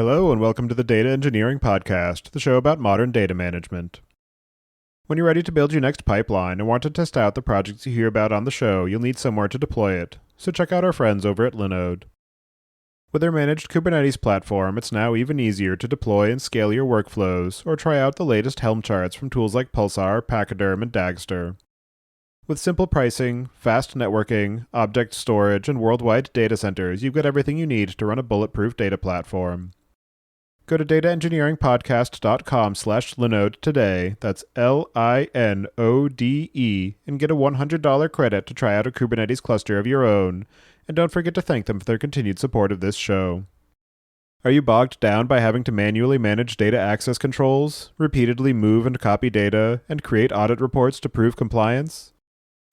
Hello, and welcome to the Data Engineering Podcast, the show about modern data management. When you're ready to build your next pipeline and want to test out the projects you hear about on the show, you'll need somewhere to deploy it, so check out our friends over at Linode. With their managed Kubernetes platform, it's now even easier to deploy and scale your workflows, or try out the latest Helm charts from tools like Pulsar, Pachyderm, and Dagster. With simple pricing, fast networking, object storage, and worldwide data centers, you've got everything you need to run a bulletproof data platform. Go to dataengineeringpodcast.com/Linode today, that's Linode, and get a $100 credit to try out a Kubernetes cluster of your own, and don't forget to thank them for their continued support of this show. Are you bogged down by having to manually manage data access controls, repeatedly move and copy data, and create audit reports to prove compliance?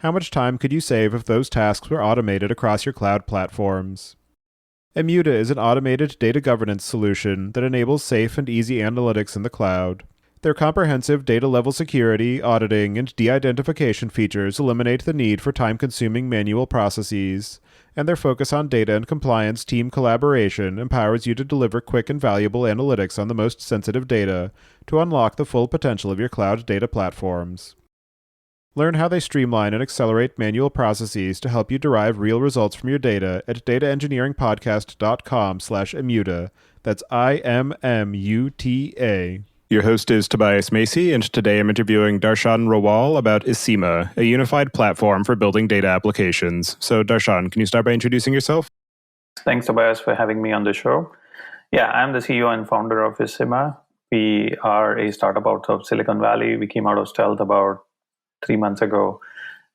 How much time could you save if those tasks were automated across your cloud platforms? Immuta is an automated data governance solution that enables safe and easy analytics in the cloud. Their comprehensive data-level security, auditing, and de-identification features eliminate the need for time-consuming manual processes, and their focus on data and compliance team collaboration empowers you to deliver quick and valuable analytics on the most sensitive data to unlock the full potential of your cloud data platforms. Learn how they streamline and accelerate manual processes to help you derive real results from your data at dataengineeringpodcast.com/Immuta. That's IMMUTA. Your host is Tobias Macy, and today I'm interviewing Darshan Rawal about Isima, a unified platform for building data applications. So Darshan, can you start by introducing yourself? Thanks, Tobias, for having me on the show. Yeah, I'm the CEO and founder of Isima. We are a startup out of Silicon Valley. We came out of stealth about 3 months ago.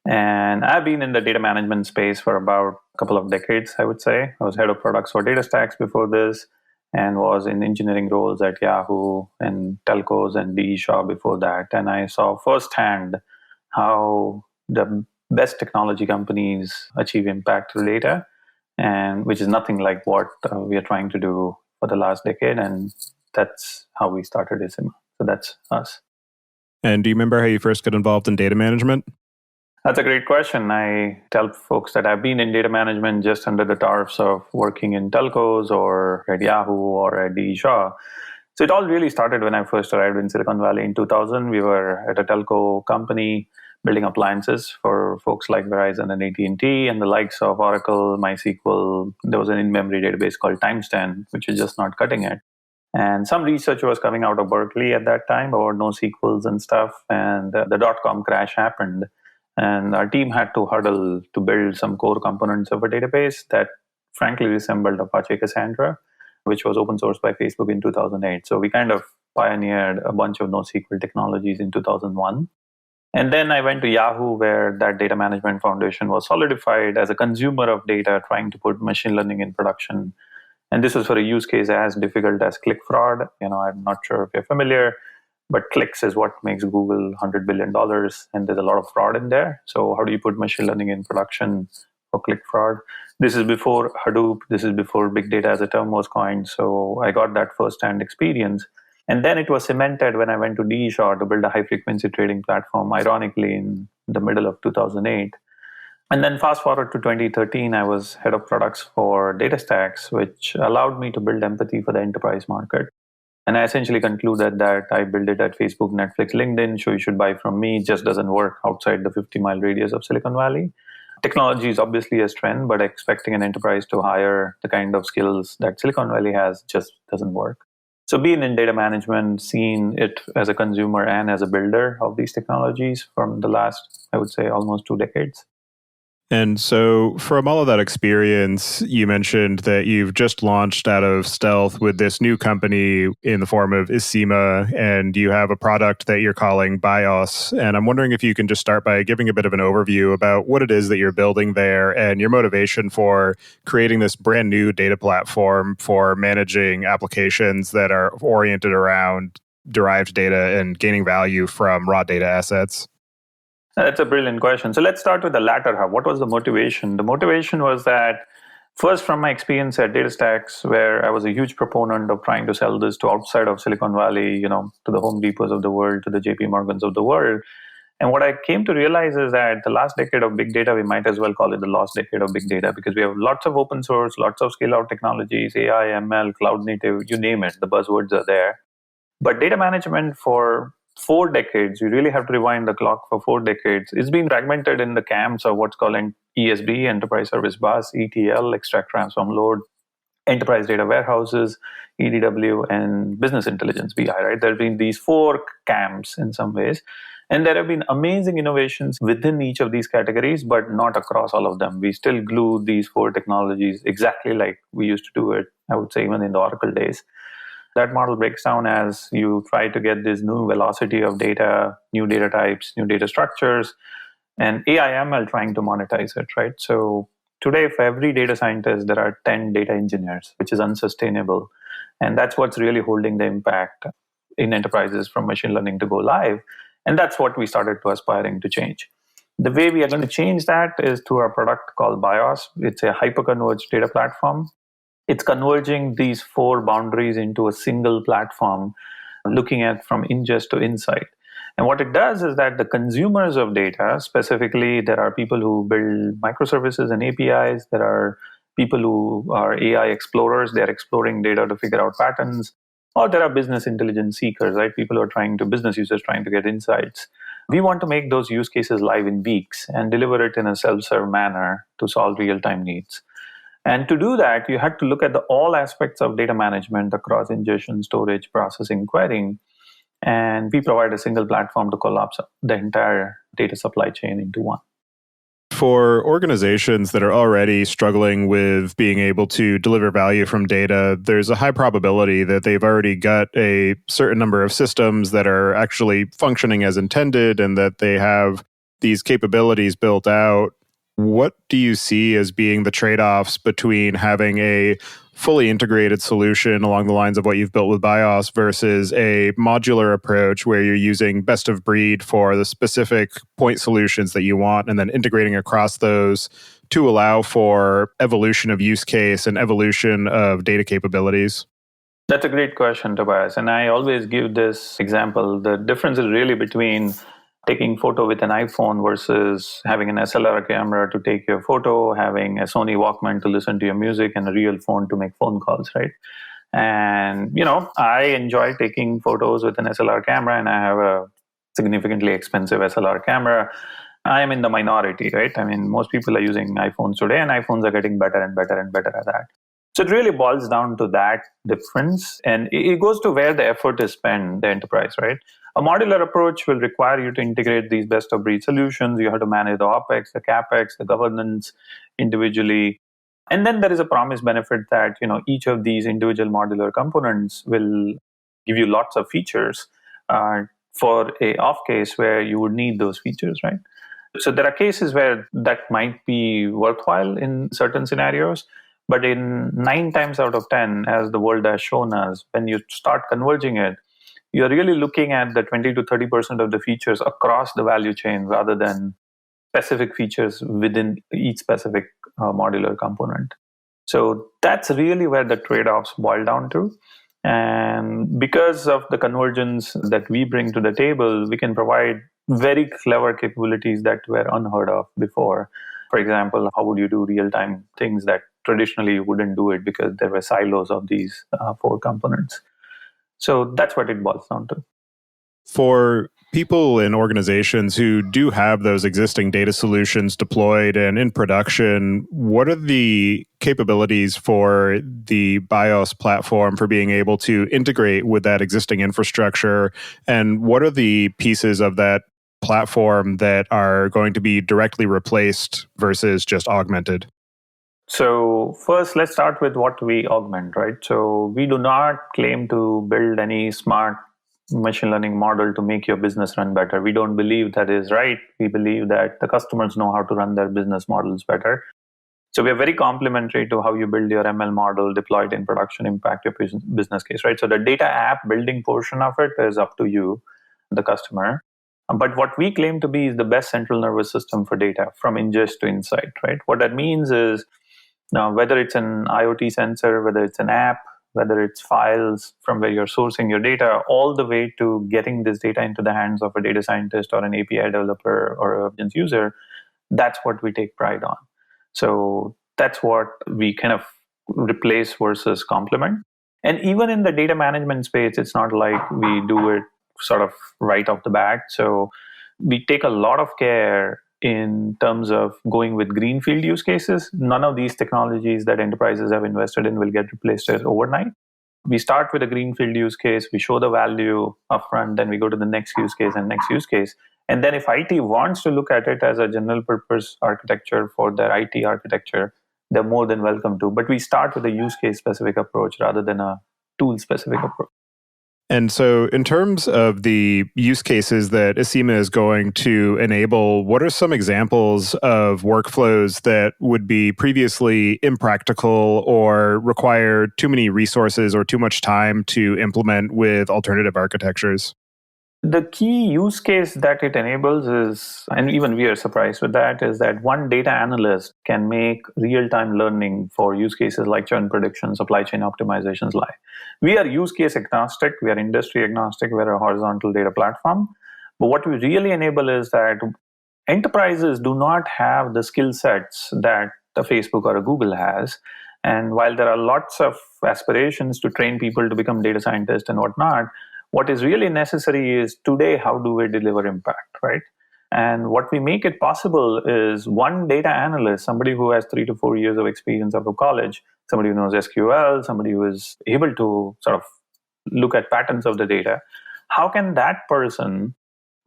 And I've been in the data management space for about a couple of decades, I would say. I was head of products for DataStax before this and was in engineering roles at Yahoo and telcos and DE Shaw before that. And I saw firsthand how the best technology companies achieve impact through data, and which is nothing like what we are trying to do for the last decade. And that's how we started Isima. So that's us. And do you remember how you first got involved in data management? That's a great question. I tell folks that I've been in data management just under the tarps of working in telcos or at Yahoo or at DE Shaw. So it all really started when I first arrived in Silicon Valley in 2000. We were at a telco company building appliances for folks like Verizon and AT&T and the likes of Oracle, MySQL. There was an in-memory database called TimesTen, which is just not cutting it. And some research was coming out of Berkeley at that time about NoSQLs and stuff. And the dot-com crash happened. And our team had to huddle to build some core components of a database that frankly resembled Apache Cassandra, which was open sourced by Facebook in 2008. So we kind of pioneered a bunch of NoSQL technologies in 2001. And then I went to Yahoo, where that data management foundation was solidified as a consumer of data, trying to put machine learning in production. And this was for a use case as difficult as click fraud. I'm not sure if you're familiar, but clicks is what makes Google $100 billion, and there's a lot of fraud in there. So how do you put machine learning in production for click fraud? This is before Hadoop. This is before big data as a term was coined. So I got that first-hand experience. And then it was cemented when I went to DE Shaw to build a high-frequency trading platform, ironically in the middle of 2008. And then fast forward to 2013, I was head of products for DataStax, which allowed me to build empathy for the enterprise market. And I essentially concluded that I built it at Facebook, Netflix, LinkedIn, so you should buy from me. It just doesn't work outside the 50-mile radius of Silicon Valley. Technology is obviously a strength, but expecting an enterprise to hire the kind of skills that Silicon Valley has just doesn't work. So being in data management, seeing it as a consumer and as a builder of these technologies from the last, I would say, almost 2 decades. And so from all of that experience, you mentioned that you've just launched out of stealth with this new company in the form of Isima, and you have a product that you're calling BIOS. And I'm wondering if you can just start by giving a bit of an overview about what it is that you're building there and your motivation for creating this brand new data platform for managing applications that are oriented around derived data and gaining value from raw data assets. That's a brilliant question. So let's start with the latter half. What was the motivation? The motivation was that first, from my experience at DataStax, where I was a huge proponent of trying to sell this to outside of Silicon Valley, to the Home Depots of the world, to the JP Morgans of the world. And what I came to realize is that the last decade of big data, we might as well call it the lost decade of big data, because we have lots of open source, lots of scale out technologies, AI, ML, cloud native, you name it, the buzzwords are there. But data management for 4 decades, you really have to rewind the clock for 4 decades. It's been fragmented in the camps of what's called ESB, Enterprise Service Bus, ETL, Extract, Transform, Load, Enterprise Data Warehouses, EDW, and Business Intelligence, BI, right? There have been these 4 camps in some ways. And there have been amazing innovations within each of these categories, but not across all of them. We still glue these 4 technologies exactly like we used to do it, I would say, even in the Oracle days. That model breaks down as you try to get this new velocity of data, new data types, new data structures, and AI/ML trying to monetize it, right? So today, for every data scientist, there are 10 data engineers, which is unsustainable. And that's what's really holding the impact in enterprises from machine learning to go live. And that's what we started to aspiring to change. The way we are going to change that is through our product called BIOS. It's a hyper-converged data platform. It's converging these 4 boundaries into a single platform, looking at from ingest to insight. And what it does is that the consumers of data, specifically, there are people who build microservices and APIs. There are people who are AI explorers. They're exploring data to figure out patterns. Or there are business intelligence seekers, right? People who are business users trying to get insights. We want to make those use cases live in weeks and deliver it in a self-serve manner to solve real-time needs. And to do that, you had to look at all aspects of data management across ingestion, storage, processing, querying. And we provide a single platform to collapse the entire data supply chain into one. For organizations that are already struggling with being able to deliver value from data, there's a high probability that they've already got a certain number of systems that are actually functioning as intended and that they have these capabilities built out. What do you see as being the trade-offs between having a fully integrated solution along the lines of what you've built with BIOS versus a modular approach where you're using best of breed for the specific point solutions that you want and then integrating across those to allow for evolution of use case and evolution of data capabilities? That's a great question, Tobias. And I always give this example. The difference is really between taking photo with an iPhone versus having an SLR camera to take your photo, having a Sony Walkman to listen to your music, and a real phone to make phone calls, right? And, I enjoy taking photos with an SLR camera, and I have a significantly expensive SLR camera. I am in the minority, right? I mean, most people are using iPhones today, and iPhones are getting better and better and better at that. So it really boils down to that difference. And it goes to where the effort is spent, the enterprise, right? A modular approach will require you to integrate these best-of-breed solutions. You have to manage the OpEx, the CapEx, the governance individually. And then there is a promised benefit that each of these individual modular components will give you lots of features for a off case where you would need those features, right? So there are cases where that might be worthwhile in certain scenarios. But in 9 times out of 10, as the world has shown us, when you start converging it, you're really looking at the 20 to 30% of the features across the value chain rather than specific features within each specific modular component. So that's really where the trade-offs boil down to. And because of the convergence that we bring to the table, we can provide very clever capabilities that were unheard of before. For example, how would you do real-time things that traditionally you wouldn't do it because there were silos of these 4 components. So that's what it boils down to. For people in organizations who do have those existing data solutions deployed and in production, what are the capabilities for the BIOS platform for being able to integrate with that existing infrastructure? And what are the pieces of that platform that are going to be directly replaced versus just augmented? So first, let's start with what we augment, right? So we do not claim to build any smart machine learning model to make your business run better. We don't believe that is right. We believe that the customers know how to run their business models better. So we are very complementary to how you build your ML model, deploy it in production, impact your business case, right? So the data app building portion of it is up to you, the customer. But what we claim to be is the best central nervous system for data from ingest to insight, right? What that means is, now, whether it's an IoT sensor, whether it's an app, whether it's files from where you're sourcing your data, all the way to getting this data into the hands of a data scientist or an API developer or a business user. That's what we take pride on. So that's what we kind of replace versus complement. And even in the data management space, it's not like we do it sort of right off the bat. So we take a lot of care in terms of going with greenfield use cases. None of these technologies that enterprises have invested in will get replaced overnight. We start with a greenfield use case, we show the value upfront, then we go to the next use case and next use case. And then if IT wants to look at it as a general purpose architecture for their IT architecture, they're more than welcome to. But we start with a use case specific approach rather than a tool specific approach. And so in terms of the use cases that Isima is going to enable, what are some examples of workflows that would be previously impractical or require too many resources or too much time to implement with alternative architectures? The key use case that it enables is, and even we are surprised with that, is that one data analyst can make real-time learning for use cases like churn prediction, supply chain optimizations live. We are use case agnostic, we are industry agnostic, we're a horizontal data platform. But what we really enable is that enterprises do not have the skill sets that a Facebook or a Google has. And while there are lots of aspirations to train people to become data scientists and whatnot, what is really necessary is today, how do we deliver impact, right? And what we make it possible is one data analyst, somebody who has 3 to 4 years of experience out of college, somebody who knows SQL, somebody who is able to sort of look at patterns of the data. How can that person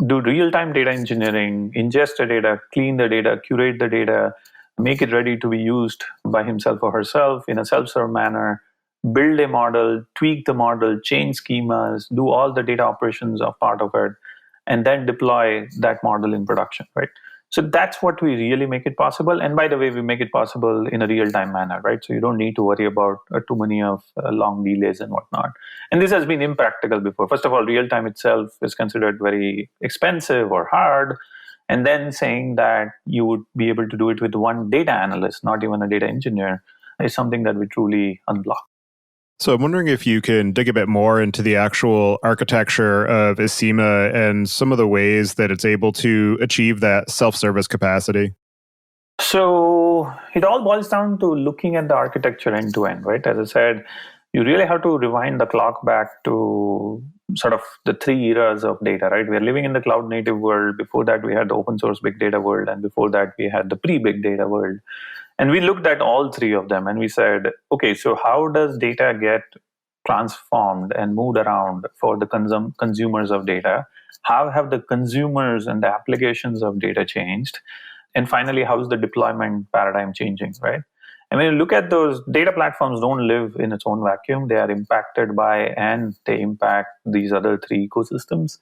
do real-time data engineering, ingest the data, clean the data, curate the data, make it ready to be used by himself or herself in a self-serve manner, build a model, tweak the model, change schemas, do all the data operations of part of it, and then deploy that model in production, right? So that's what we really make it possible. And by the way, we make it possible in a real-time manner, right? So you don't need to worry about too many of long delays and whatnot. And this has been impractical before. First of all, real-time itself is considered very expensive or hard. And then saying that you would be able to do it with one data analyst, not even a data engineer, is something that we truly unblock. So I'm wondering if you can dig a bit more into the actual architecture of Isima and some of the ways that it's able to achieve that self-service capacity. So it all boils down to looking at the architecture end to end, right? As I said, you really have to rewind the clock back to sort of the 3 eras of data, right? We're living in the cloud native world. Before that, we had the open source big data world. And before that, we had the pre-big data world. And we looked at all 3 of them and we said, okay, so how does data get transformed and moved around for the consumers of data? How have the consumers and the applications of data changed? And finally, how is the deployment paradigm changing, right? And when you look at those, data platforms don't live in its own vacuum. They are impacted by and they impact these other 3 ecosystems.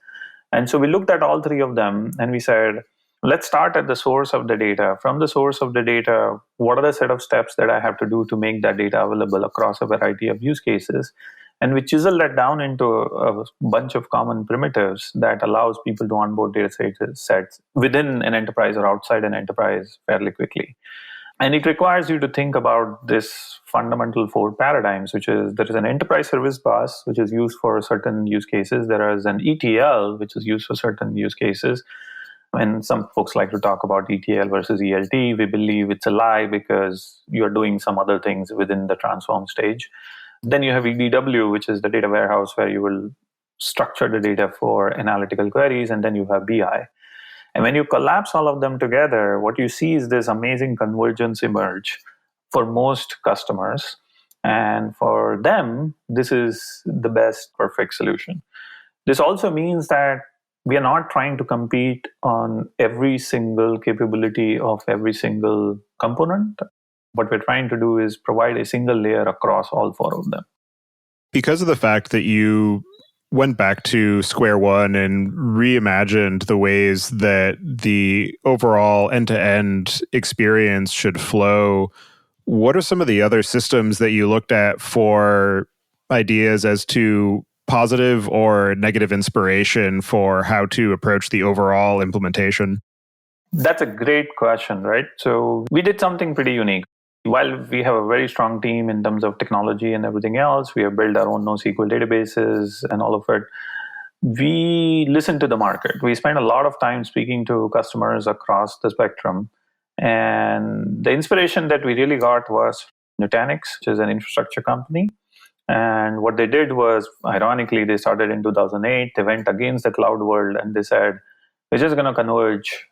And so we looked at all 3 of them and we said, let's start at the source of the data. From the source of the data, what are the set of steps that I have to do to make that data available across a variety of use cases? And we chisel that down into a bunch of common primitives that allows people to onboard data sets within an enterprise or outside an enterprise fairly quickly. And it requires you to think about this fundamental 4 paradigms, which is there is an enterprise service bus, which is used for certain use cases. There is an ETL, which is used for certain use cases. And some folks like to talk about ETL versus ELT. We believe it's a lie because you're doing some other things within the transform stage. Then you have EDW, which is the data warehouse where you will structure the data for analytical queries. And then you have BI. And when you collapse all of them together, what you see is this amazing convergence emerge for most customers. And for them, this is the best perfect solution. This also means that we are not trying to compete on every single capability of every single component. What we're trying to do is provide a single layer across all 4 of them. Because of the fact that you went back to square one and reimagined the ways that the overall end-to-end experience should flow, what are some of the other systems that you looked at for ideas as to positive or negative inspiration for how to approach the overall implementation? That's a great question, right? So we did something pretty unique. While we have a very strong team in terms of technology and everything else, we have built our own NoSQL databases and all of it. We listen to the market. We spend a lot of time speaking to customers across the spectrum. And the inspiration that we really got was Nutanix, which is an infrastructure company. And what they did was, ironically, they started in 2008. They went against the cloud world and they said, we're just going to converge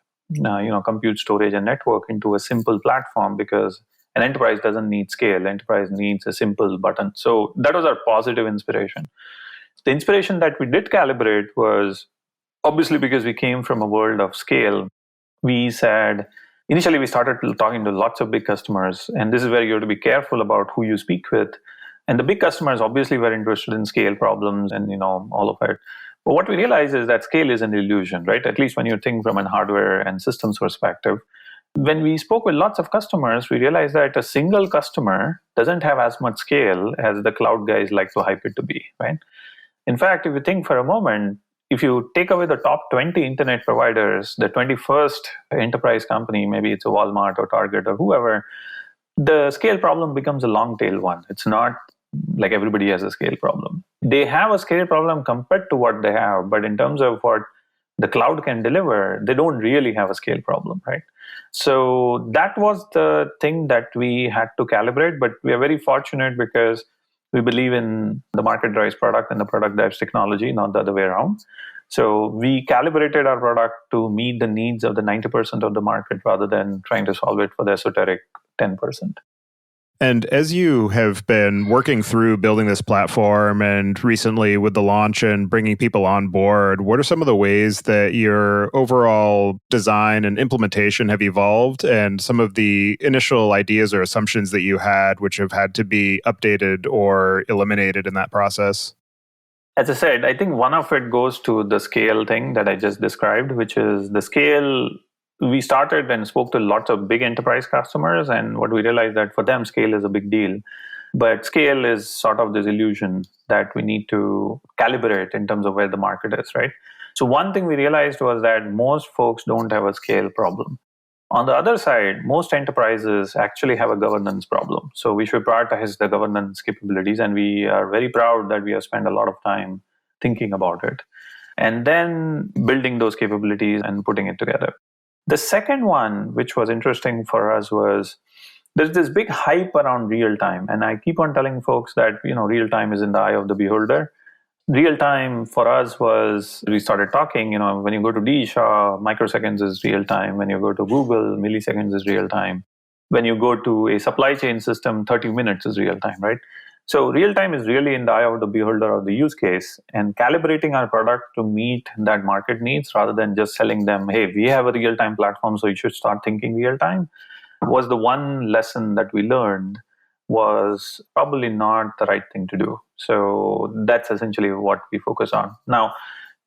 compute, storage, and network into a simple platform because an enterprise doesn't need scale. Enterprise needs a simple button. So that was our positive inspiration. The inspiration that we did calibrate was obviously because we came from a world of scale. We said, initially we started talking to lots of big customers, and this is where you have to be careful about who you speak with. And the big customers obviously were interested in scale problems and all of it. But what we realized is that scale is an illusion, right? At least when you think from a hardware and systems perspective. When we spoke with lots of customers, we realized that a single customer doesn't have as much scale as the cloud guys like to hype it to be, right? In fact, if you think for a moment, if you take away the top 20 internet providers, the 21st enterprise company, maybe it's a Walmart or Target or whoever, the scale problem becomes a long tail one. It's not like everybody has a scale problem. They have a scale problem compared to what they have, but in terms of what the cloud can deliver, they don't really have a scale problem, right? So that was the thing that we had to calibrate, but we are very fortunate because we believe in the market drives product and the product drives technology, not the other way around. So we calibrated our product to meet the needs of the 90% of the market rather than trying to solve it for the esoteric 10%. And as you have been working through building this platform and recently with the launch and bringing people on board, what are some of the ways that your overall design and implementation have evolved and some of the initial ideas or assumptions that you had which have had to be updated or eliminated in that process? As I said, I think one of it goes to the scale thing that I just described, which is the scale. We started and spoke to lots of big enterprise customers, and what we realized that for them, scale is a big deal. But scale is sort of this illusion that we need to calibrate in terms of where the market is, right? So one thing we realized was that most folks don't have a scale problem. On the other side, most enterprises actually have a governance problem. So we should prioritize the governance capabilities, and we are very proud that we have spent a lot of time thinking about it and then building those capabilities and putting it together. The second one, which was interesting for us, was there's this big hype around real time. And I keep on telling folks that, real time is in the eye of the beholder. Real time for us was, we started talking, when you go to DShaw, microseconds is real time. When you go to Google, milliseconds is real time. When you go to a supply chain system, 30 minutes is real time, right? So real time is really in the eye of the beholder of the use case, and calibrating our product to meet that market needs rather than just selling them, hey, we have a real time platform, so you should start thinking real time, was the one lesson that we learned was probably not the right thing to do. So that's essentially what we focus on. Now,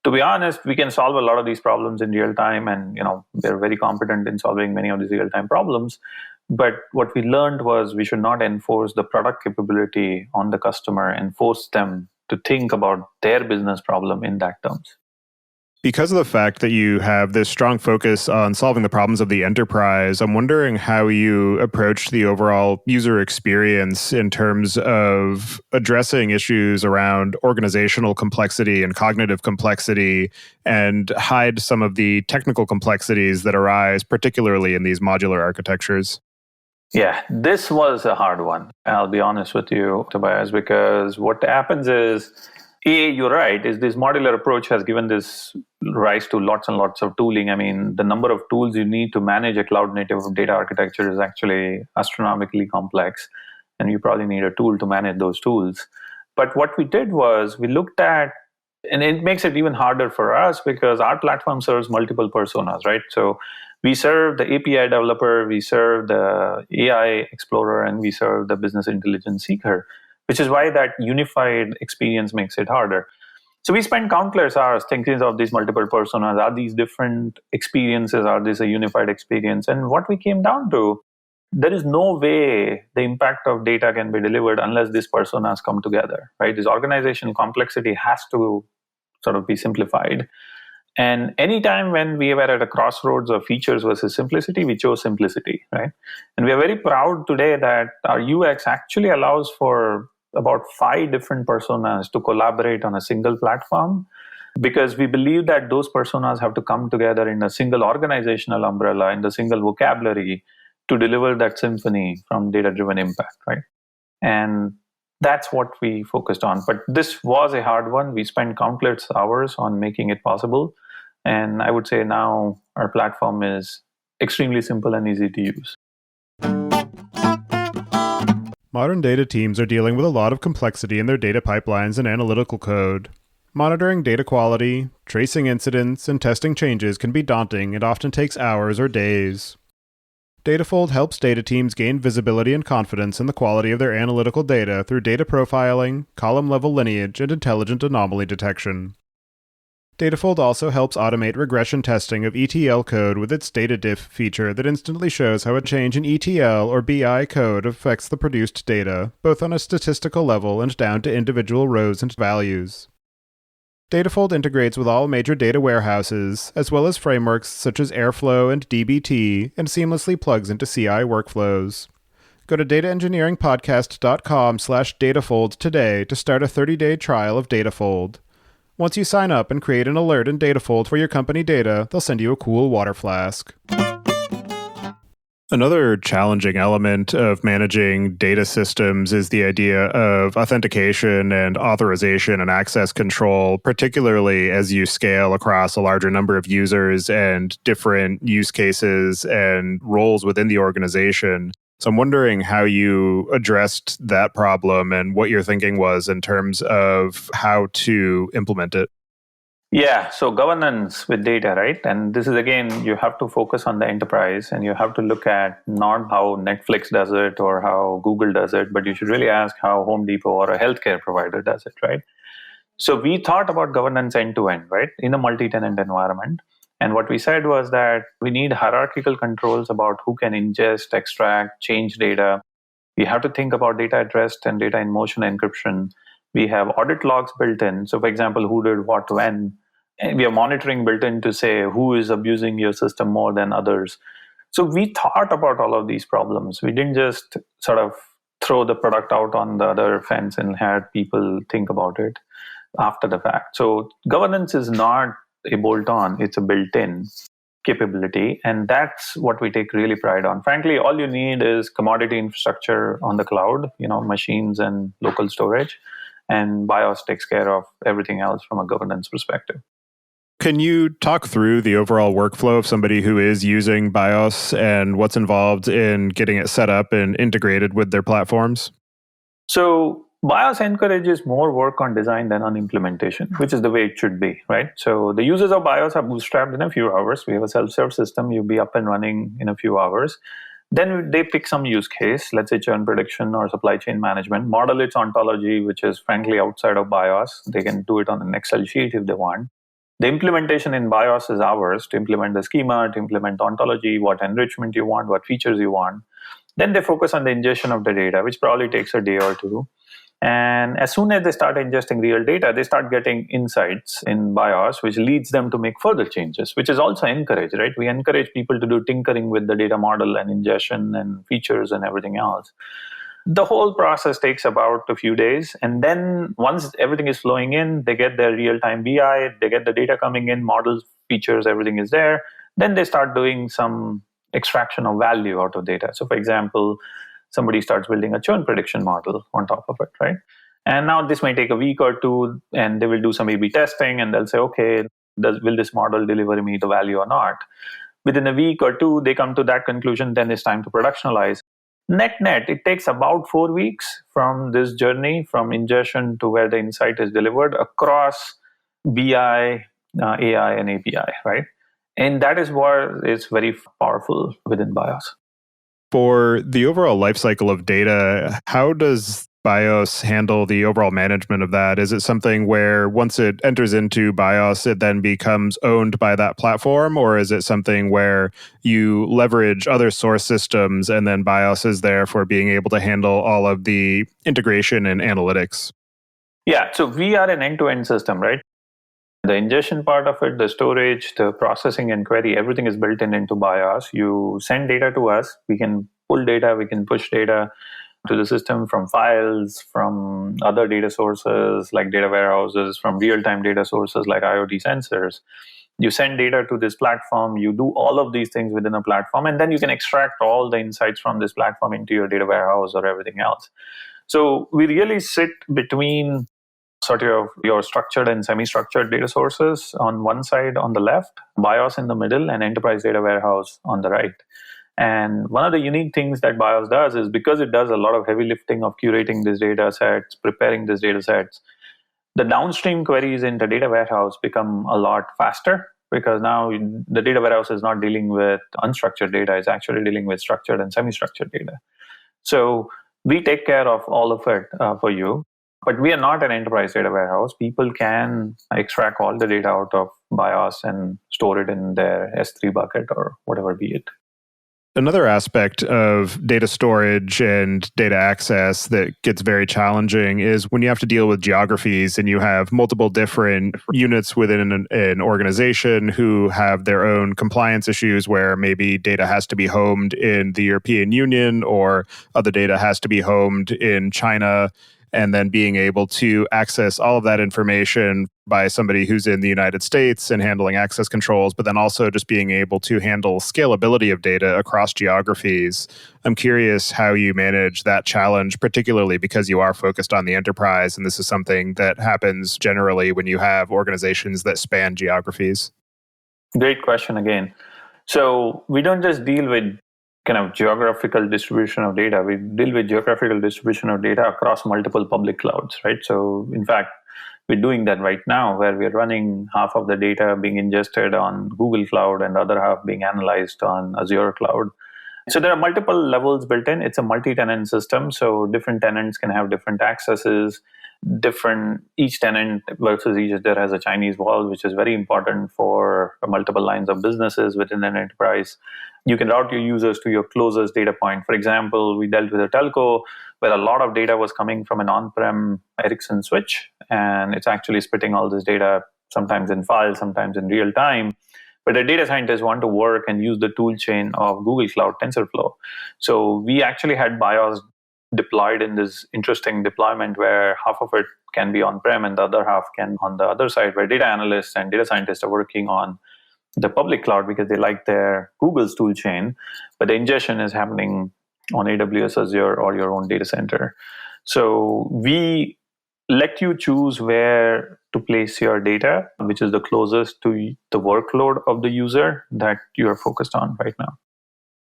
to be honest, we can solve a lot of these problems in real time, and we're very competent in solving many of these real time problems. But what we learned was we should not enforce the product capability on the customer and force them to think about their business problem in that terms. Because of the fact that you have this strong focus on solving the problems of the enterprise, I'm wondering how you approached the overall user experience in terms of addressing issues around organizational complexity and cognitive complexity and hide some of the technical complexities that arise, particularly in these modular architectures. Yeah, this was a hard one. I'll be honest with you, Tobias, because what happens is, you're right, is this modular approach has given this rise to lots and lots of tooling. I mean, the number of tools you need to manage a cloud-native data architecture is actually astronomically complex, and you probably need a tool to manage those tools. But what we did was we looked at, and it makes it even harder for us because our platform serves multiple personas, right? So we serve the API developer, we serve the AI explorer, and we serve the business intelligence seeker, which is why that unified experience makes it harder. So we spend countless hours thinking of these multiple personas. Are these different experiences? Are this a unified experience? And what we came down to, there is no way the impact of data can be delivered unless these personas come together, right? This organizational complexity has to sort of be simplified. And anytime when we were at a crossroads of features versus simplicity, we chose simplicity, right? And we are very proud today that our UX actually allows for about 5 different personas to collaborate on a single platform, because we believe that those personas have to come together in a single organizational umbrella, in the single vocabulary, to deliver that symphony from data-driven impact, right? And that's what we focused on. But this was a hard one. We spent countless hours on making it possible. And I would say now our platform is extremely simple and easy to use. Modern data teams are dealing with a lot of complexity in their data pipelines and analytical code. Monitoring data quality, tracing incidents, and testing changes can be daunting and often takes hours or days. Datafold helps data teams gain visibility and confidence in the quality of their analytical data through data profiling, column-level lineage, and intelligent anomaly detection. Datafold also helps automate regression testing of ETL code with its data diff feature that instantly shows how a change in ETL or BI code affects the produced data, both on a statistical level and down to individual rows and values. Datafold integrates with all major data warehouses, as well as frameworks such as Airflow and dbt, and seamlessly plugs into CI workflows. Go to dataengineeringpodcast.com/Datafold today to start a 30-day trial of Datafold. Once you sign up and create an alert in Datafold for your company data, they'll send you a cool water flask. Another challenging element of managing data systems is the idea of authentication and authorization and access control, particularly as you scale across a larger number of users and different use cases and roles within the organization. So I'm wondering how you addressed that problem and what your thinking was in terms of how to implement it. Yeah, so governance with data, right? And this is, again, you have to focus on the enterprise, and you have to look at not how Netflix does it or how Google does it, but you should really ask how Home Depot or a healthcare provider does it, right? So we thought about governance end to end, right, in a multi-tenant environment. And what we said was that we need hierarchical controls about who can ingest, extract, change data. We have to think about data at rest and data in motion encryption. We have audit logs built in. So, for example, who did what when. And we have monitoring built in to say who is abusing your system more than others. So we thought about all of these problems. We didn't just sort of throw the product out on the other fence and had people think about it after the fact. So governance is not a bolt-on, it's a built-in capability. And that's what we take really pride on. Frankly, all you need is commodity infrastructure on the cloud, machines and local storage. And BIOS takes care of everything else from a governance perspective. Can you talk through the overall workflow of somebody who is using BIOS and what's involved in getting it set up and integrated with their platforms? So BIOS encourages more work on design than on implementation, which is the way it should be, right? So the users of BIOS are bootstrapped in a few hours. We have a self-serve system. You'll be up and running in a few hours. Then they pick some use case, let's say churn prediction or supply chain management, model its ontology, which is frankly outside of BIOS. They can do it on an Excel sheet if they want. The implementation in BIOS is ours to implement the schema, to implement ontology, what enrichment you want, what features you want. Then they focus on the ingestion of the data, which probably takes a day or two. And as soon as they start ingesting real data, they start getting insights in BIOS, which leads them to make further changes, which is also encouraged, right? We encourage people to do tinkering with the data model and ingestion and features and everything else. The whole process takes about a few days. And then once everything is flowing in, they get their real-time BI, they get the data coming in, models, features, everything is there. Then they start doing some extraction of value out of data. So for example, somebody starts building a churn prediction model on top of it, right? And now this may take a week or two, and they will do some A/B testing, and they'll say, okay, will this model deliver me the value or not? Within a week or two, they come to that conclusion, then it's time to productionalize. Net, it takes about 4 weeks from this journey, from ingestion to where the insight is delivered across BI, AI, and API, right? And that is what is very powerful within BIOS. For the overall lifecycle of data, how does BIOS handle the overall management of that? Is it something where once it enters into BIOS, it then becomes owned by that platform? Or is it something where you leverage other source systems and then BIOS is there for being able to handle all of the integration and analytics? Yeah, so we are an end-to-end system, right? The ingestion part of it, the storage, the processing and query, everything is built into BIOS. You send data to us. We can pull data. We can push data to the system from files, from other data sources like data warehouses, from real-time data sources like IoT sensors. You send data to this platform. You do all of these things within a platform, and then you can extract all the insights from this platform into your data warehouse or everything else. So we really sit between sort of your structured and semi-structured data sources on one side on the left, BIOS in the middle, and enterprise data warehouse on the right. And one of the unique things that BIOS does is because it does a lot of heavy lifting of curating these data sets, preparing these data sets, the downstream queries in the data warehouse become a lot faster because now the data warehouse is not dealing with unstructured data, it's actually dealing with structured and semi-structured data. So we take care of all of it for you. But we are not an enterprise data warehouse. People can extract all the data out of BIOS and store it in their S3 bucket or whatever be it. Another aspect of data storage and data access that gets very challenging is when you have to deal with geographies and you have multiple different units within an organization who have their own compliance issues where maybe data has to be homed in the European Union or other data has to be homed in China, and then being able to access all of that information by somebody who's in the United States and handling access controls, but then also just being able to handle scalability of data across geographies. I'm curious how you manage that challenge, particularly because you are focused on the enterprise, and this is something that happens generally when you have organizations that span geographies. Great question again. So we don't just deal with kind of geographical distribution of data. We deal with geographical distribution of data across multiple public clouds, right? So in fact, we're doing that right now where we're running half of the data being ingested on Google Cloud and the other half being analyzed on Azure Cloud. So there are multiple levels built in. It's a multi-tenant system, so different tenants can have different accesses. Each tenant versus each other has a Chinese wall, which is very important for multiple lines of businesses within an enterprise. You can route your users to your closest data point. For example, we dealt with a telco where a lot of data was coming from an on-prem Ericsson switch, and it's actually spitting all this data, sometimes in files, sometimes in real time. But the data scientists want to work and use the tool chain of Google Cloud TensorFlow. So we actually had BIOS deployed in this interesting deployment where half of it can be on-prem and the other half can on the other side, where data analysts and data scientists are working on the public cloud because they like their Google's tool chain, but the ingestion is happening on AWS, Azure, or your own data center. So we let you choose where to place your data, which is the closest to the workload of the user that you are focused on right now.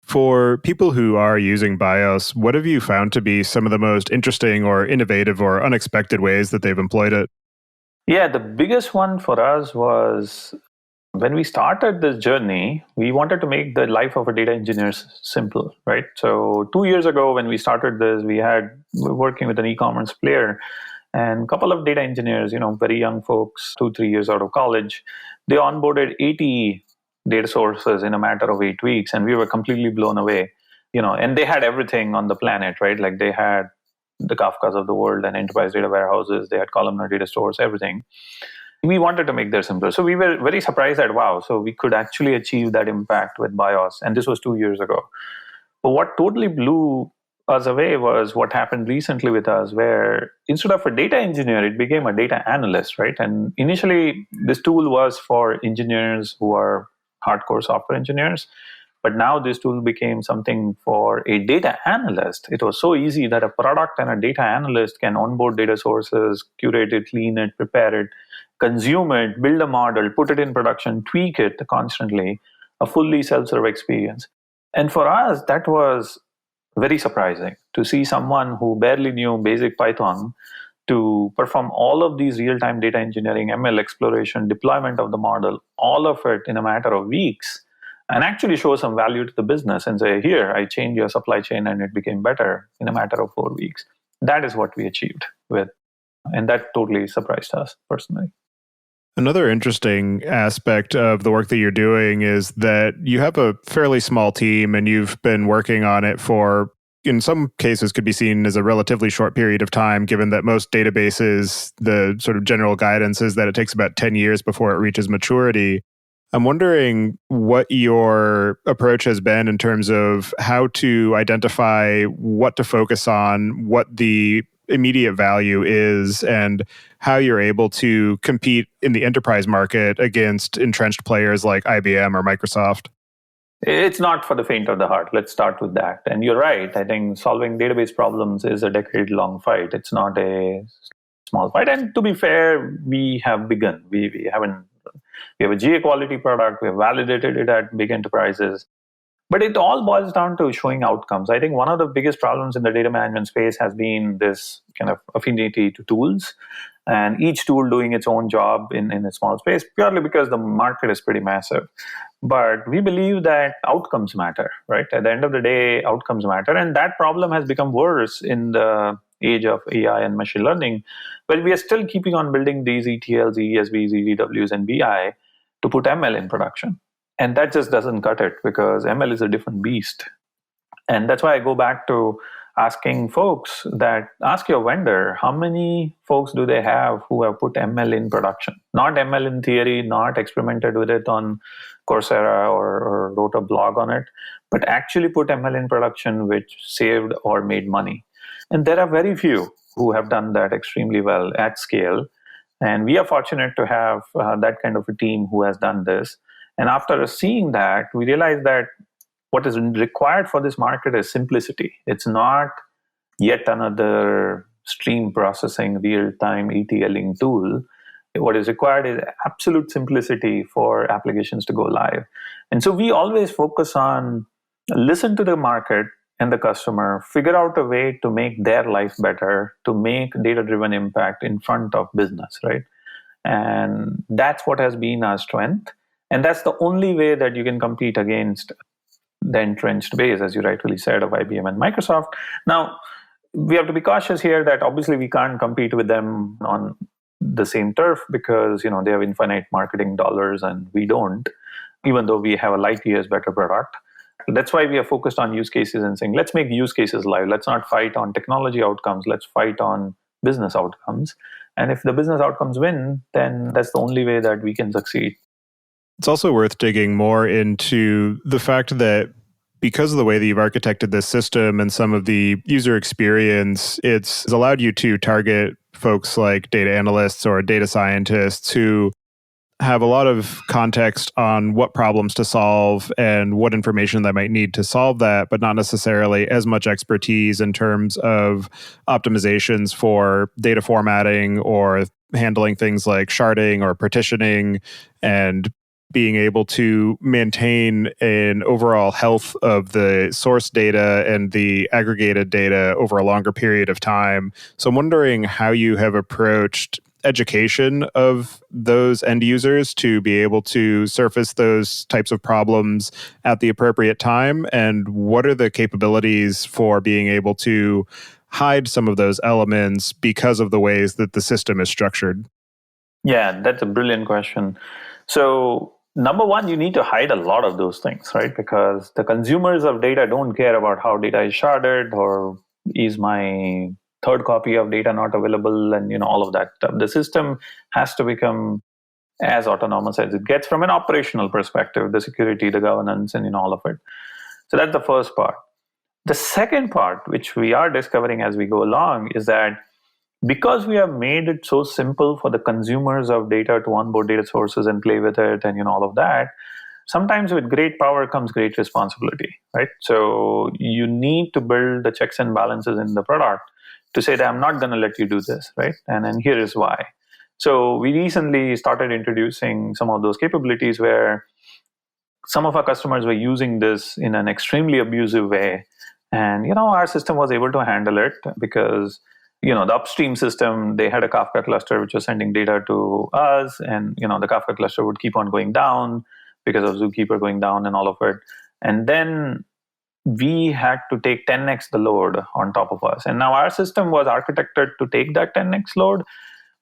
For people who are using BIOS, what have you found to be some of the most interesting or innovative or unexpected ways that they've employed it? Yeah, the biggest one for us was when we started this journey, we wanted to make the life of a data engineer simple, right? So 2 years ago, when we started this, we were working with an e-commerce player and a couple of data engineers, very young folks, 2-3 years out of college. They onboarded 80 data sources in a matter of 8 weeks, and we were completely blown away. And they had everything on the planet, right? Like they had the Kafkas of the world and enterprise data warehouses, they had columnar data stores, everything. We wanted to make that simpler. So we were very surprised that, wow, so we could actually achieve that impact with BIOS. And this was 2 years ago. But what totally blew us away was what happened recently with us, where instead of a data engineer, it became a data analyst, right? And initially, this tool was for engineers who are hardcore software engineers. But now this tool became something for a data analyst. It was so easy that a product and a data analyst can onboard data sources, curate it, clean it, prepare it, consume it, build a model, put it in production, tweak it constantly, a fully self-serve experience. And for us, that was very surprising to see someone who barely knew basic Python to perform all of these real-time data engineering, ML exploration, deployment of the model, all of it in a matter of weeks, and actually show some value to the business and say, here, I changed your supply chain and it became better in a matter of 4 weeks. That is what we achieved and that totally surprised us personally. Another interesting aspect of the work that you're doing is that you have a fairly small team and you've been working on it for in some cases could be seen as a relatively short period of time, given that most databases, the sort of general guidance is that it takes about 10 years before it reaches maturity. I'm wondering what your approach has been in terms of how to identify what to focus on, what the immediate value is, and how you're able to compete in the enterprise market against entrenched players like IBM or Microsoft. It's not for the faint of the heart. Let's start with that. And you're right. I think solving database problems is a decade-long fight. It's not a small fight. And to be fair, we have begun. We haven't. We have a GA quality product. We have validated it at big enterprises. But it all boils down to showing outcomes. I think one of the biggest problems in the data management space has been this kind of affinity to tools, and each tool doing its own job in a small space, purely because the market is pretty massive. But we believe that outcomes matter, right? At the end of the day, outcomes matter. And that problem has become worse in the age of AI and machine learning, but we are still keeping on building these ETLs, ESBs, EDWs, and BI to put ML in production. And that just doesn't cut it, because ML is a different beast. And that's why I go back to asking folks that, ask your vendor, how many folks do they have who have put ML in production? Not ML in theory, not experimented with it on Coursera or wrote a blog on it, but actually put ML in production, which saved or made money. And there are very few who have done that extremely well at scale. And we are fortunate to have that kind of a team who has done this. And after seeing that, we realized that what is required for this market is simplicity. It's not yet another stream processing, real-time ETLing tool. What is required is absolute simplicity for applications to go live. And so we always focus on listen to the market and the customer, figure out a way to make their life better, to make data-driven impact in front of business, right? And that's what has been our strength. And that's the only way that you can compete against the entrenched base, as you rightfully said, of IBM and Microsoft. Now, we have to be cautious here that obviously we can't compete with them on the same turf, because they have infinite marketing dollars and we don't, even though we have a light years better product. That's why we are focused on use cases and saying, let's make use cases live. Let's not fight on technology outcomes. Let's fight on business outcomes. And if the business outcomes win, then that's the only way that we can succeed. It's also worth digging more into the fact that because of the way that you've architected this system and some of the user experience, it's allowed you to target folks like data analysts or data scientists who have a lot of context on what problems to solve and what information they might need to solve that, but not necessarily as much expertise in terms of optimizations for data formatting or handling things like sharding or partitioning, and being able to maintain an overall health of the source data and the aggregated data over a longer period of time. So I'm wondering how you have approached education of those end users to be able to surface those types of problems at the appropriate time, and what are the capabilities for being able to hide some of those elements because of the ways that the system is structured? Yeah, that's a brilliant question. So number one, you need to hide a lot of those things, right? Because the consumers of data don't care about how data is sharded or is my third copy of data not available, and all of that stuff. The system has to become as autonomous as it gets from an operational perspective, the security, the governance, and all of it. So that's the first part. The second part, which we are discovering as we go along, is that because we have made it so simple for the consumers of data to onboard data sources and play with it and all of that, sometimes with great power comes great responsibility, right? So you need to build the checks and balances in the product to say that I'm not going to let you do this, right? And here is why. So we recently started introducing some of those capabilities where some of our customers were using this in an extremely abusive way. And, our system was able to handle it because, the upstream system, they had a Kafka cluster which was sending data to us. And, the Kafka cluster would keep on going down because of Zookeeper going down and all of it. And then we had to take 10x the load on top of us. And now our system was architected to take that 10x load,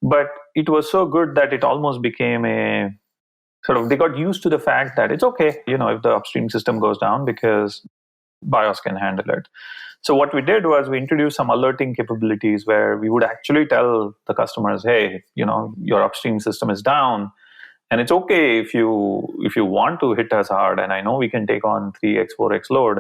but it was so good that it almost became a sort of, they got used to the fact that it's okay, if the upstream system goes down, because BIOS can handle it. So what we did was we introduced some alerting capabilities where we would actually tell the customers, hey, your upstream system is down. And it's okay if you want to hit us hard. And I know we can take on 3x, 4x load.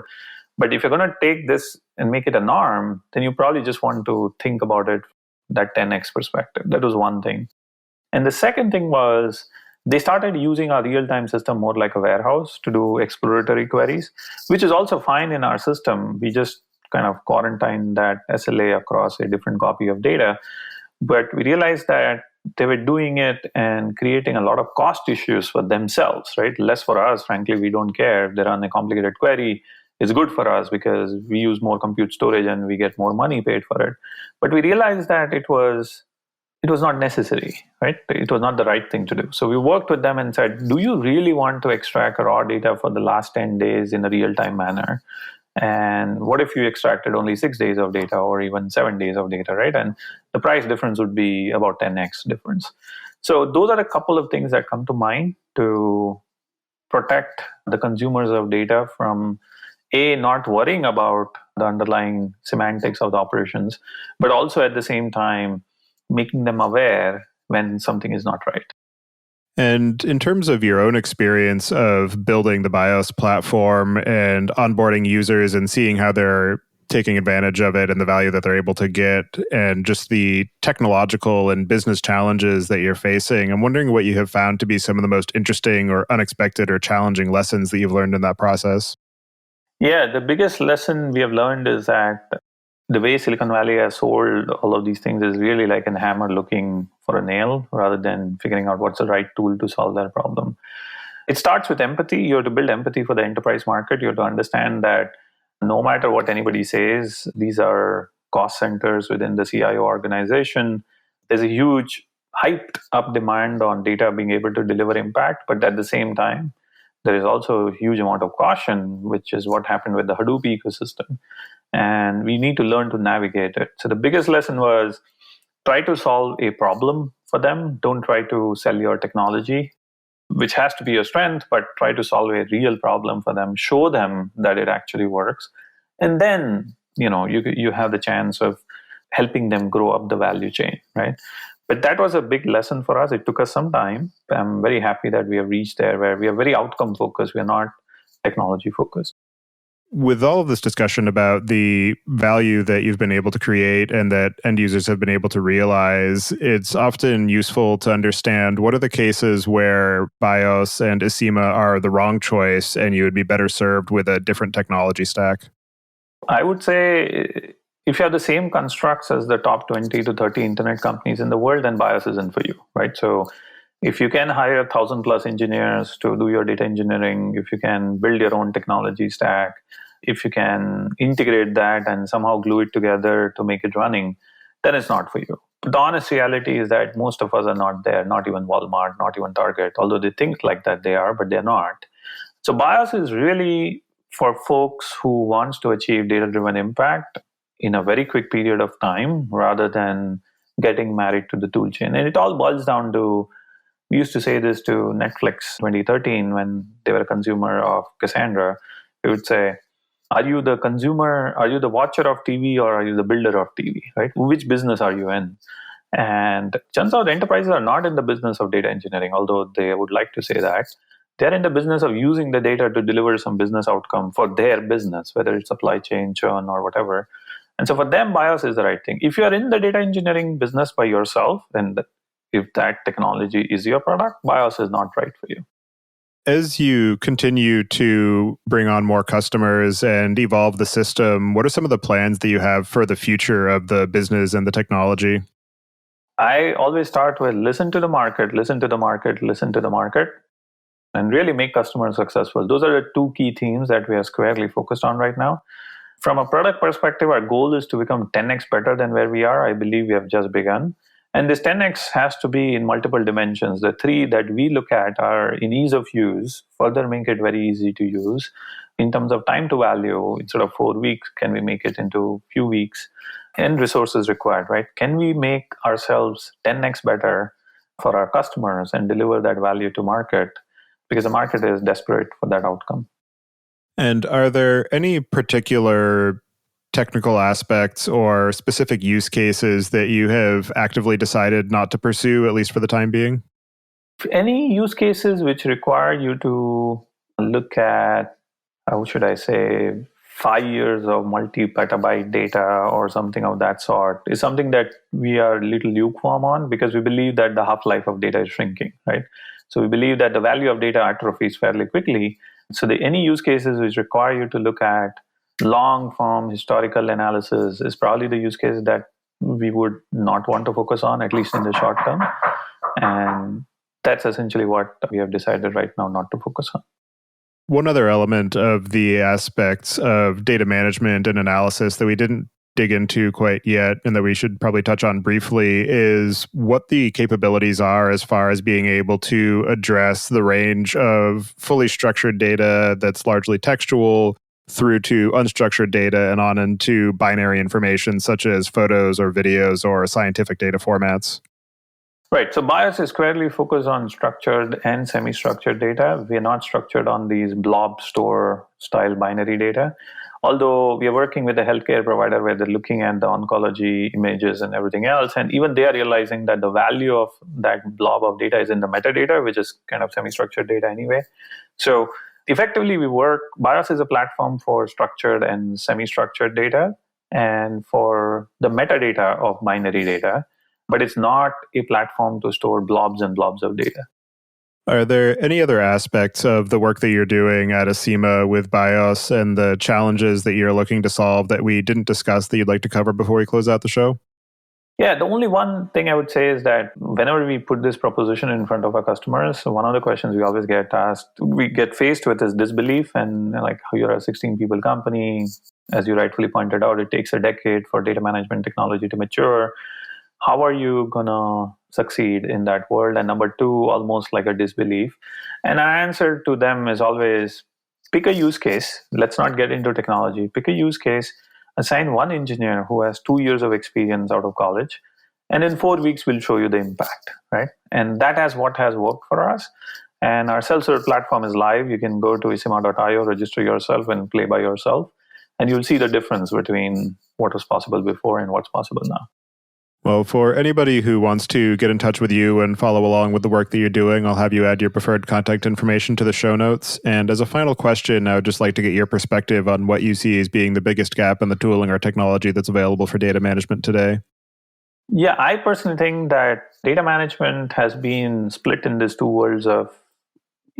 But if you're going to take this and make it a norm, then you probably just want to think about it that 10x perspective. That was one thing. And the second thing was they started using our real-time system more like a warehouse to do exploratory queries, which is also fine in our system. We just kind of quarantine that SLA across a different copy of data. But we realized that they were doing it and creating a lot of cost issues for themselves, right? Less for us. Frankly, we don't care. If they run a complicated query, it's good for us because we use more compute storage and we get more money paid for it. But we realized that it was not necessary, right? It was not the right thing to do. So we worked with them and said, do you really want to extract raw data for the last 10 days in a real-time manner? And what if you extracted only 6 days of data or even 7 days of data, right? And the price difference would be about 10x difference. So those are a couple of things that come to mind to protect the consumers of data from not worrying about the underlying semantics of the operations, but also at the same time, making them aware when something is not right. And in terms of your own experience of building the BIOS platform and onboarding users and seeing how they're taking advantage of it and the value that they're able to get and just the technological and business challenges that you're facing, I'm wondering what you have found to be some of the most interesting or unexpected or challenging lessons that you've learned in that process. Yeah, the biggest lesson we have learned is that the way Silicon Valley has sold all of these things is really like a hammer looking for a nail rather than figuring out what's the right tool to solve that problem. It starts with empathy. You have to build empathy for the enterprise market. You have to understand that no matter what anybody says, these are cost centers within the CIO organization. There's a huge hyped up demand on data being able to deliver impact, but at the same time, there is also a huge amount of caution, which is what happened with the Hadoop ecosystem. And we need to learn to navigate it. So the biggest lesson was try to solve a problem for them. Don't try to sell your technology, which has to be your strength, but try to solve a real problem for them. Show them that it actually works. And then, you have the chance of helping them grow up the value chain, right? But that was a big lesson for us. It took us some time. I'm very happy that we have reached there where we are very outcome focused. We are not technology focused. With all of this discussion about the value that you've been able to create and that end users have been able to realize, it's often useful to understand what are the cases where BIOS and Isima are the wrong choice and you would be better served with a different technology stack. I would say if you have the same constructs as the top 20 to 30 internet companies in the world, then BIOS isn't for you, right? So if you can hire 1,000 plus engineers to do your data engineering, if you can build your own technology stack, if you can integrate that and somehow glue it together to make it running, then it's not for you. But the honest reality is that most of us are not there, not even Walmart, not even Target, although they think like that they are, but they're not. So BIOS is really for folks who wants to achieve data-driven impact in a very quick period of time rather than getting married to the tool chain. And it all boils down to, we used to say this to Netflix 2013 when they were a consumer of Cassandra. We would say, are you the consumer, are you the watcher of TV or are you the builder of TV, right? Which business are you in? And turns out enterprises are not in the business of data engineering, although they would like to say that. They're in the business of using the data to deliver some business outcome for their business, whether it's supply chain, churn, or whatever. And so for them, BIOS is the right thing. If you're in the data engineering business by yourself, then if that technology is your product, BIOS is not right for you. As you continue to bring on more customers and evolve the system, what are some of the plans that you have for the future of the business and the technology? I always start with listen to the market, listen to the market, listen to the market, and really make customers successful. Those are the two key themes that we are squarely focused on right now. From a product perspective, our goal is to become 10x better than where we are. I believe we have just begun. And this 10x has to be in multiple dimensions. The three that we look at are in ease of use, further make it very easy to use. In terms of time to value, instead of 4 weeks, can we make it into a few weeks? And resources required, right? Can we make ourselves 10x better for our customers and deliver that value to market? Because the market is desperate for that outcome. And are there any particular technical aspects or specific use cases that you have actively decided not to pursue, at least for the time being? Any use cases which require you to look at, how should I say, 5 years of multi-petabyte data or something of that sort is something that we are a little lukewarm on, because we believe that the half-life of data is shrinking, right? So we believe that the value of data atrophies fairly quickly. So any use cases which require you to look at long-form historical analysis is probably the use case that we would not want to focus on, at least in the short term. And that's essentially what we have decided right now not to focus on. One other element of the aspects of data management and analysis that we didn't dig into quite yet, and that we should probably touch on briefly, is what the capabilities are as far as being able to address the range of fully structured data that's largely textual through to unstructured data and on into binary information such as photos or videos or scientific data formats. Right. So BIOS is squarely focused on structured and semi-structured data. We are not structured on these blob store style binary data. Although we are working with a healthcare provider where they're looking at the oncology images and everything else. And even they are realizing that the value of that blob of data is in the metadata, which is kind of semi-structured data anyway. So effectively, BIOS is a platform for structured and semi-structured data and for the metadata of binary data. But it's not a platform to store blobs and blobs of data. Are there any other aspects of the work that you're doing at Isima with BIOS and the challenges that you're looking to solve that we didn't discuss that you'd like to cover before we close out the show? Yeah, the only one thing I would say is that whenever we put this proposition in front of our customers, one of the questions we always get asked, we get faced with is disbelief, and like, you're a 16 people company. As you rightfully pointed out, it takes a decade for data management technology to mature. How are you going to succeed in that world? And number two, almost like a disbelief. And our answer to them is always, pick a use case. Let's not get into technology. Pick a use case, assign one engineer who has 2 years of experience out of college, and in 4 weeks, we'll show you the impact, right? And that has what has worked for us. And our self-serve platform is live. You can go to isima.io, register yourself, and play by yourself. And you'll see the difference between what was possible before and what's possible now. Well, for anybody who wants to get in touch with you and follow along with the work that you're doing, I'll have you add your preferred contact information to the show notes. And as a final question, I would just like to get your perspective on what you see as being the biggest gap in the tooling or technology that's available for data management today. Yeah, I personally think that data management has been split in these two worlds of,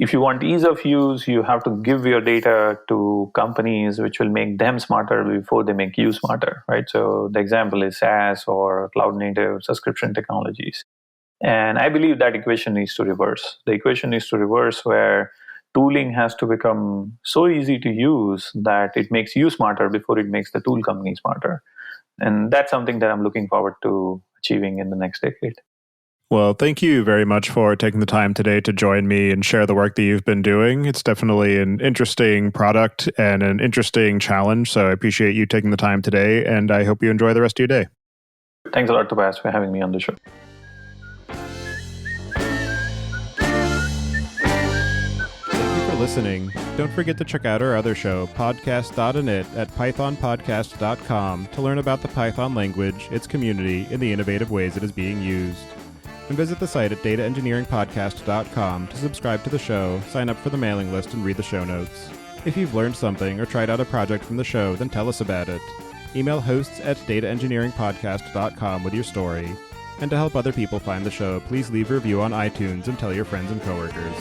if you want ease of use, you have to give your data to companies which will make them smarter before they make you smarter, right? So the example is SaaS or cloud native subscription technologies. And I believe that equation needs to reverse. The equation needs to reverse where tooling has to become so easy to use that it makes you smarter before it makes the tool company smarter. And that's something that I'm looking forward to achieving in the next decade. Well, thank you very much for taking the time today to join me and share the work that you've been doing. It's definitely an interesting product and an interesting challenge. So I appreciate you taking the time today, and I hope you enjoy the rest of your day. Thanks a lot, Tobias, for having me on the show. Thank you for listening. Don't forget to check out our other show, podcast.init, at pythonpodcast.com to learn about the Python language, its community, and the innovative ways it is being used. And visit the site at dataengineeringpodcast.com to subscribe to the show, sign up for the mailing list, and read the show notes. If you've learned something or tried out a project from the show, then tell us about it. Email hosts at dataengineeringpodcast.com with your story. And to help other people find the show, please leave a review on iTunes and tell your friends and coworkers.